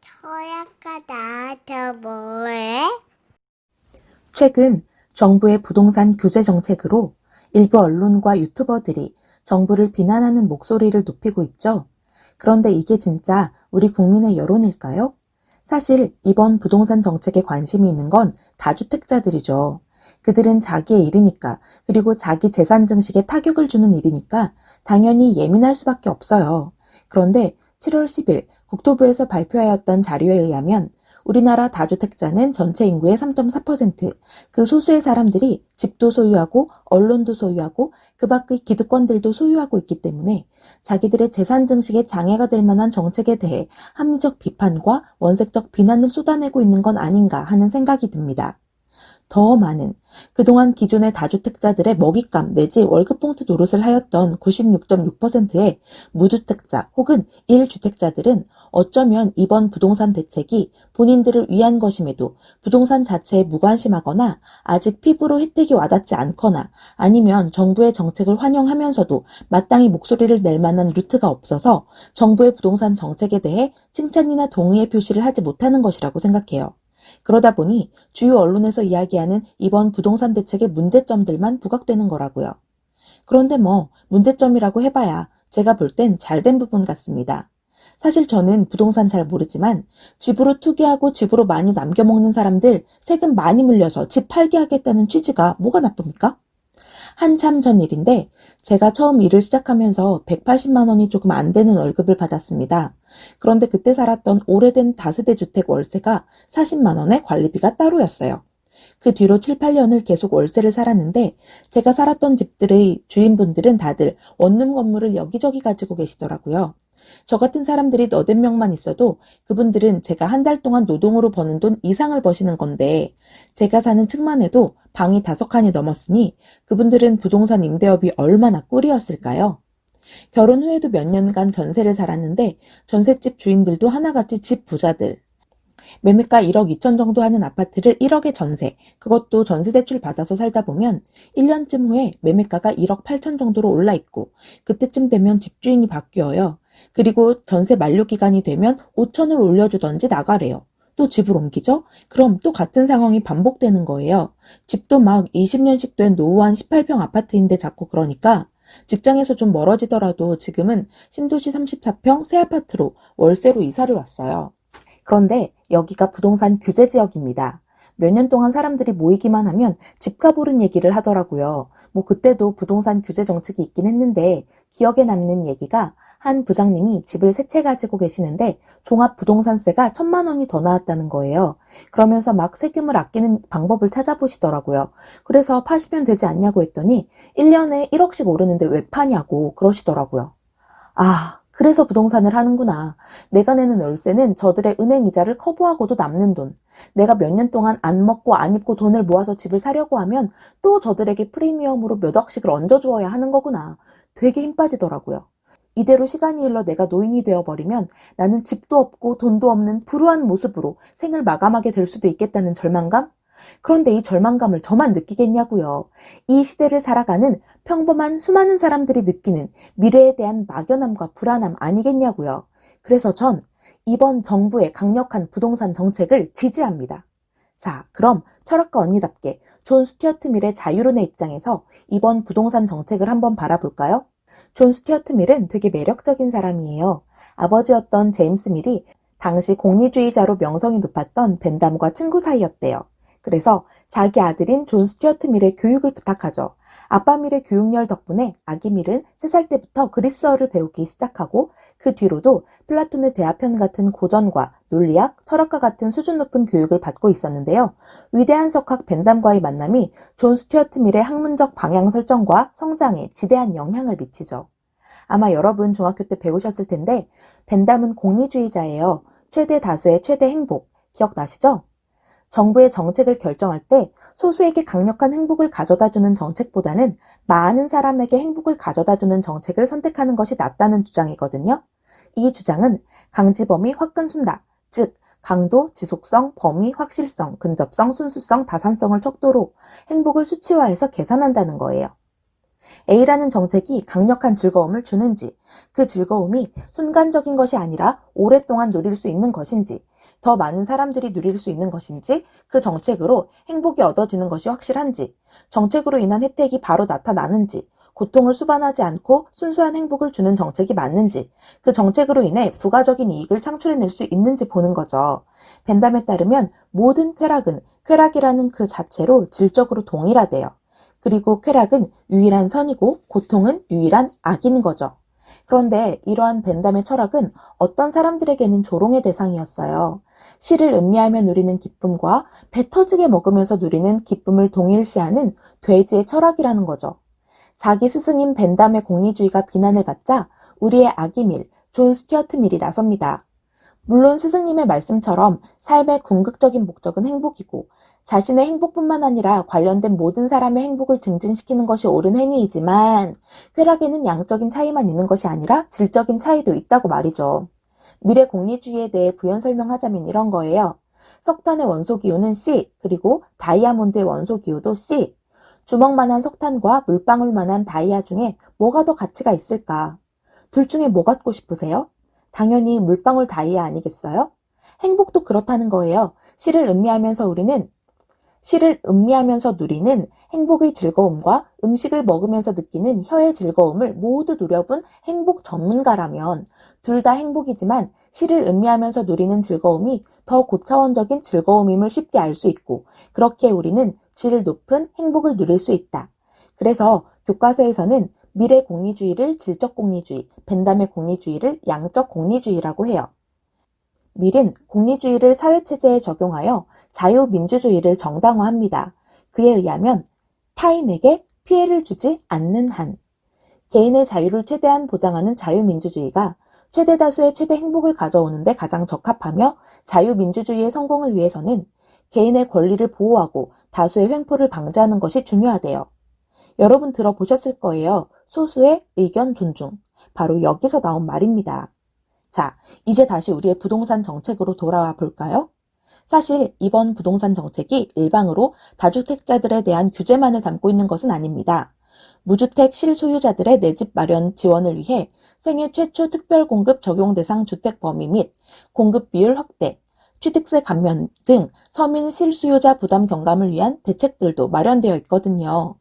소라가 나한테 뭐해? 최근 정부의 부동산 규제 정책으로 일부 언론과 유튜버들이 정부를 비난하는 목소리를 높이고 있죠. 그런데 이게 진짜 우리 국민의 여론일까요? 사실 이번 부동산 정책에 관심이 있는 건 다주택자들이죠. 그들은 자기의 일이니까, 그리고 자기 재산 증식에 타격을 주는 일이니까 당연히 예민할 수밖에 없어요. 그런데 7월 10일 국토부에서 발표하였던 자료에 의하면 우리나라 다주택자는 전체 인구의 3.4%, 그 소수의 사람들이 집도 소유하고 언론도 소유하고 그 밖의 기득권들도 소유하고 있기 때문에 자기들의 재산 증식에 장애가 될 만한 정책에 대해 합리적 비판과 원색적 비난을 쏟아내고 있는 건 아닌가 하는 생각이 듭니다. 더 많은, 그동안 기존의 다주택자들의 먹잇감 내지 월급봉투 노릇을 하였던 96.6%의 무주택자 혹은 1주택자들은 어쩌면 이번 부동산 대책이 본인들을 위한 것임에도 부동산 자체에 무관심하거나 아직 피부로 혜택이 와닿지 않거나 아니면 정부의 정책을 환영하면서도 마땅히 목소리를 낼 만한 루트가 없어서 정부의 부동산 정책에 대해 칭찬이나 동의의 표시를 하지 못하는 것이라고 생각해요. 그러다 보니 주요 언론에서 이야기하는 이번 부동산 대책의 문제점들만 부각되는 거라고요. 그런데 문제점이라고 해봐야 제가 볼 땐 잘된 부분 같습니다. 사실 저는 부동산 잘 모르지만 집으로 투기하고 집으로 많이 남겨먹는 사람들 세금 많이 물려서 집 팔게 하겠다는 취지가 뭐가 나쁩니까? 한참 전 일인데 제가 처음 일을 시작하면서 180만 원이 조금 안 되는 월급을 받았습니다. 그런데 그때 살았던 오래된 다세대 주택 월세가 40만 원에 관리비가 따로였어요. 그 뒤로 7, 8년을 계속 월세를 살았는데 제가 살았던 집들의 주인분들은 다들 원룸 건물을 여기저기 가지고 계시더라고요. 저 같은 사람들이 너댓 명만 있어도 그분들은 제가 한 달 동안 노동으로 버는 돈 이상을 버시는 건데 제가 사는 층만 해도 방이 5칸이 넘었으니 그분들은 부동산 임대업이 얼마나 꿀이었을까요? 결혼 후에도 몇 년간 전세를 살았는데 전셋집 주인들도 하나같이 집 부자들. 매매가 1억 2천 정도 하는 아파트를 1억에 전세, 그것도 전세 대출 받아서 살다 보면 1년쯤 후에 매매가가 1억 8천 정도로 올라 있고 그때쯤 되면 집주인이 바뀌어요. 그리고 전세 만료 기간이 되면 5천을 올려주던지 나가래요. 또 집을 옮기죠? 그럼 또 같은 상황이 반복되는 거예요. 집도 막 20년씩 된 노후한 18평 아파트인데 자꾸 그러니까 직장에서 좀 멀어지더라도 지금은 신도시 34평 새 아파트로 월세로 이사를 왔어요. 그런데 여기가 부동산 규제 지역입니다. 몇 년 동안 사람들이 모이기만 하면 집값 오른 얘기를 하더라고요. 그때도 부동산 규제 정책이 있긴 했는데 기억에 남는 얘기가 한 부장님이 집을 3채 가지고 계시는데 종합부동산세가 1,000만 원이 더 나왔다는 거예요. 그러면서 막 세금을 아끼는 방법을 찾아보시더라고요. 그래서 파시면 되지 않냐고 했더니 1년에 1억씩 오르는데 왜 파냐고 그러시더라고요. 그래서 부동산을 하는구나. 내가 내는 월세는 저들의 은행 이자를 커버하고도 남는 돈. 내가 몇 년 동안 안 먹고 안 입고 돈을 모아서 집을 사려고 하면 또 저들에게 프리미엄으로 몇 억씩을 얹어주어야 하는 거구나. 되게 힘 빠지더라고요. 이대로 시간이 흘러 내가 노인이 되어버리면 나는 집도 없고 돈도 없는 불우한 모습으로 생을 마감하게 될 수도 있겠다는 절망감? 그런데 이 절망감을 저만 느끼겠냐고요. 이 시대를 살아가는 평범한 수많은 사람들이 느끼는 미래에 대한 막연함과 불안함 아니겠냐고요. 그래서 전 이번 정부의 강력한 부동산 정책을 지지합니다. 자, 그럼 철학가 언니답게 존 스튜어트 밀의 자유론의 입장에서 이번 부동산 정책을 한번 바라볼까요? 존 스튜어트 밀은 되게 매력적인 사람이에요. 아버지였던 제임스 밀이 당시 공리주의자로 명성이 높았던 벤담과 친구 사이였대요. 그래서 자기 아들인 존 스튜어트 밀의 교육을 부탁하죠. 아빠 밀의 교육열 덕분에 아기 밀은 3살 때부터 그리스어를 배우기 시작하고 그 뒤로도 플라톤의 대화편 같은 고전과 논리학, 철학과 같은 수준 높은 교육을 받고 있었는데요. 위대한 석학 벤담과의 만남이 존 스튜어트 밀의 학문적 방향 설정과 성장에 지대한 영향을 미치죠. 아마 여러분 중학교 때 배우셨을 텐데 벤담은 공리주의자예요. 최대 다수의 최대 행복, 기억나시죠? 정부의 정책을 결정할 때 소수에게 강력한 행복을 가져다주는 정책보다는 많은 사람에게 행복을 가져다주는 정책을 선택하는 것이 낫다는 주장이거든요. 이 주장은 강지범위 화끈순다, 즉 강도, 지속성, 범위, 확실성, 근접성, 순수성, 다산성을 척도로 행복을 수치화해서 계산한다는 거예요. A라는 정책이 강력한 즐거움을 주는지, 그 즐거움이 순간적인 것이 아니라 오랫동안 누릴 수 있는 것인지, 더 많은 사람들이 누릴 수 있는 것인지, 그 정책으로 행복이 얻어지는 것이 확실한지, 정책으로 인한 혜택이 바로 나타나는지, 고통을 수반하지 않고 순수한 행복을 주는 정책이 맞는지, 그 정책으로 인해 부가적인 이익을 창출해낼 수 있는지 보는 거죠. 벤담에 따르면 모든 쾌락은 쾌락이라는 그 자체로 질적으로 동일하대요. 그리고 쾌락은 유일한 선이고 고통은 유일한 악인 거죠. 그런데 이러한 벤담의 철학은 어떤 사람들에게는 조롱의 대상이었어요. 시를 음미하며 누리는 기쁨과 배 터지게 먹으면서 누리는 기쁨을 동일시하는 돼지의 철학이라는 거죠. 자기 스승인 벤담의 공리주의가 비난을 받자 우리의 아기밀, 존 스튜어트 밀이 나섭니다. 물론 스승님의 말씀처럼 삶의 궁극적인 목적은 행복이고 자신의 행복뿐만 아니라 관련된 모든 사람의 행복을 증진시키는 것이 옳은 행위이지만 쾌락에는 양적인 차이만 있는 것이 아니라 질적인 차이도 있다고 말이죠. 미래 공리주의에 대해 부연 설명하자면 이런 거예요. 석탄의 원소 기호는 C, 그리고 다이아몬드의 원소 기호도 C. 주먹만한 석탄과 물방울만한 다이아 중에 뭐가 더 가치가 있을까? 둘 중에 뭐 갖고 싶으세요? 당연히 물방울 다이아 아니겠어요? 행복도 그렇다는 거예요. 시를 음미하면서 누리는 행복의 즐거움과 음식을 먹으면서 느끼는 혀의 즐거움을 모두 누려본 행복 전문가라면 둘 다 행복이지만 시를 음미하면서 누리는 즐거움이 더 고차원적인 즐거움임을 쉽게 알 수 있고 그렇게 우리는 질 높은 행복을 누릴 수 있다. 그래서 교과서에서는 미래 공리주의를 질적 공리주의, 벤담의 공리주의를 양적 공리주의라고 해요. 밀은 공리주의를 사회체제에 적용하여 자유민주주의를 정당화합니다. 그에 의하면 타인에게 피해를 주지 않는 한, 개인의 자유를 최대한 보장하는 자유민주주의가 최대 다수의 최대 행복을 가져오는 데 가장 적합하며 자유민주주의의 성공을 위해서는 개인의 권리를 보호하고 다수의 횡포를 방지하는 것이 중요하대요. 여러분 들어보셨을 거예요. 소수의 의견 존중. 바로 여기서 나온 말입니다. 자, 이제 다시 우리의 부동산 정책으로 돌아와 볼까요? 사실 이번 부동산 정책이 일방으로 다주택자들에 대한 규제만을 담고 있는 것은 아닙니다. 무주택 실소유자들의 내 집 마련 지원을 위해 생애 최초 특별공급 적용 대상 주택 범위 및 공급 비율 확대, 취득세 감면 등 서민 실수요자 부담 경감을 위한 대책들도 마련되어 있거든요.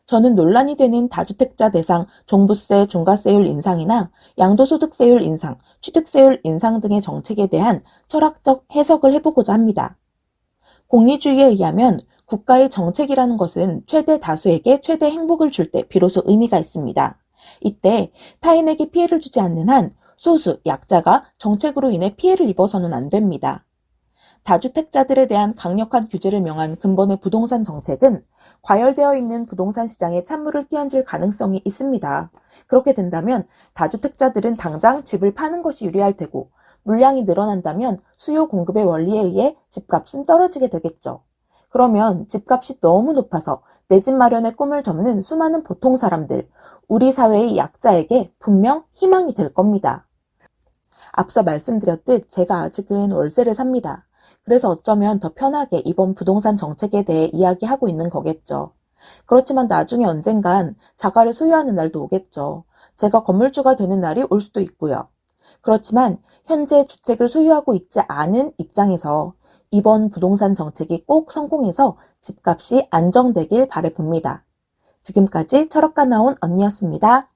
저는 논란이 되는 다주택자 대상 종부세 중과세율 인상이나 양도소득세율 인상, 취득세율 인상 등의 정책에 대한 철학적 해석을 해보고자 합니다. 공리주의에 의하면 국가의 정책이라는 것은 최대 다수에게 최대 행복을 줄 때 비로소 의미가 있습니다. 이때 타인에게 피해를 주지 않는 한 소수, 약자가 정책으로 인해 피해를 입어서는 안 됩니다. 다주택자들에 대한 강력한 규제를 명한 근본의 부동산 정책은 과열되어 있는 부동산 시장에 찬물을 끼얹을 가능성이 있습니다. 그렇게 된다면 다주택자들은 당장 집을 파는 것이 유리할 테고 물량이 늘어난다면 수요 공급의 원리에 의해 집값은 떨어지게 되겠죠. 그러면 집값이 너무 높아서 내 집 마련의 꿈을 접는 수많은 보통 사람들, 우리 사회의 약자에게 분명 희망이 될 겁니다. 앞서 말씀드렸듯 제가 아직은 월세를 삽니다. 그래서 어쩌면 더 편하게 이번 부동산 정책에 대해 이야기하고 있는 거겠죠. 그렇지만 나중에 언젠간 자가를 소유하는 날도 오겠죠. 제가 건물주가 되는 날이 올 수도 있고요. 그렇지만 현재 주택을 소유하고 있지 않은 입장에서 이번 부동산 정책이 꼭 성공해서 집값이 안정되길 바라봅니다. 지금까지 철학과 나온 언니였습니다.